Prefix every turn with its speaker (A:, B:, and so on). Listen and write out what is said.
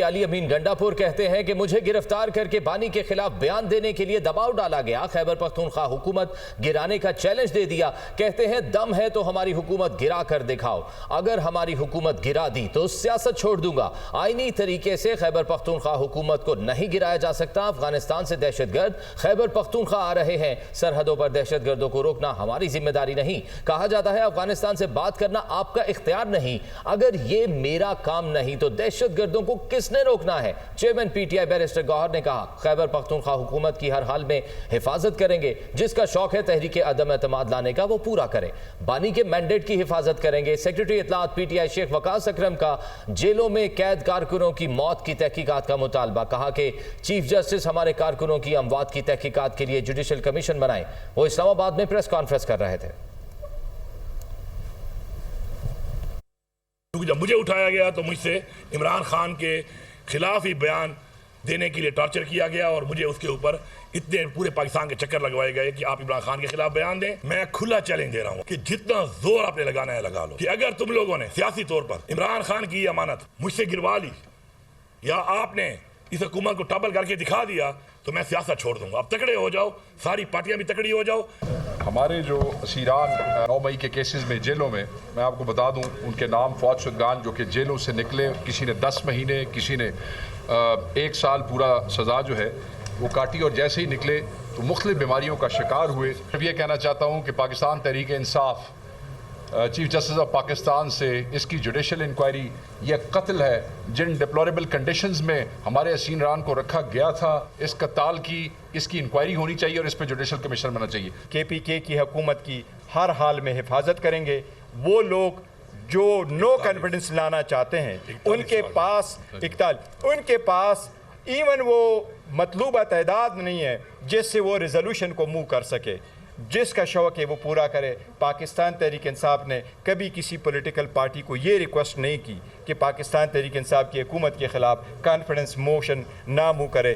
A: علی امین گنڈاپور کہتے ہیں کہ مجھے گرفتار کر کے بانی کے خلاف بیان دینے کے لیے دباؤ ڈالا گیا، خیبر پختونخوا حکومت گرانے کا چیلنج دے دیا۔ کہتے ہیں دم ہے تو ہماری حکومت گرا کر دکھاؤ، اگر ہماری حکومت گرا دی تو سیاست چھوڑ دوں گا۔ آئینی طریقے سے خیبر پختونخوا حکومت کو نہیں گرایا جا سکتا۔ افغانستان سے دہشت گرد خیبر پختونخوا آ رہے ہیں، سرحدوں پر دہشت گردوں کو روکنا ہماری ذمہ داری نہیں۔ کہا جاتا ہے افغانستان سے بات کرنا آپ کا اختیار نہیں، اگر یہ میرا کام نہیں تو دہشت گردوں کو کس نے روکنا ہے؟ Chairman P T I barrister Gohar نے کہا خیبر پختونخوا حکومت کی ہر حال میں حفاظت کریں گے، جس کا شوق ہے تحریک عدم اعتماد لانے کا وہ پورا کرے۔ بانی کے مینڈیٹ کی حفاظت کریں گے۔ سیکریٹری اطلاعات پی ٹی آئی شیخ وقاص اکرم کا جیلوں میں قید کارکنوں کی موت کی تحقیقات کا مطالبہ۔ کہا کہ چیف جسٹس ہمارے کارکنوں کی اموات کی تحقیقات کے لیے جوڈیشل کمیشن بنائیں۔ وہ اسلام آباد میں پریس کانفرنس کر رہے تھے۔
B: جب مجھے اٹھایا گیا تو مجھ سے عمران خان کے خلاف ہی بیان دینے کے لیے ٹارچر کیا گیا، اور مجھے اس کے اوپر اتنے پورے پاکستان کے چکر لگوائے گئے کہ آپ عمران خان کے خلاف بیان دیں۔ میں کھلا چیلنج دے رہا ہوں کہ جتنا زور آپ نے لگانا ہے لگا لو، کہ اگر تم لوگوں نے سیاسی طور پر عمران خان کی یہ امانت مجھ سے گروا لی یا آپ نے اس حکومت کو ٹابل کر کے دکھا دیا تو میں سیاست چھوڑ دوں گا۔ اب تکڑے ہو جاؤ، ساری پارٹیاں بھی تکڑی ہو جاؤ۔
C: ہمارے جو اسیران 9 مئی کے کیسز میں جیلوں میں، میں آپ کو بتا دوں ان کے نام فوج شدگان جو کہ جیلوں سے نکلے، کسی نے 10 مہینے، کسی نے 1 سال پورا سزا جو ہے وہ کاٹی، اور جیسے ہی نکلے تو مختلف بیماریوں کا شکار ہوئے۔ میں یہ کہنا چاہتا ہوں کہ Pakistan Tehreek Insaf chief justice of Pakistan سے اس کی جوڈیشل انکوائری، یہ قتل ہے جن ڈپلوریبل کنڈیشنز میں ہمارے اسیران کو رکھا گیا تھا، اس قتال کی اس کی انکوائری ہونی چاہیے اور اس پہ جوڈیشل کمیشن بننا چاہیے۔
D: کے پی کے کی حکومت کی ہر حال میں حفاظت کریں گے۔ وہ لوگ جو نو کانفیڈنس لانا چاہتے ہیں ان کے پاس ایون وہ مطلوبہ تعداد نہیں ہے جس سے وہ ریزولوشن کو موو کر سکے۔ جس کا شوق ہے وہ پورا کرے۔ پاکستان تحریک انصاف نے کبھی کسی پولیٹیکل پارٹی کو یہ ریکویسٹ نہیں کی کہ پاکستان تحریک انصاف کی حکومت کے خلاف کانفیڈنس موشن نہ موو کرے۔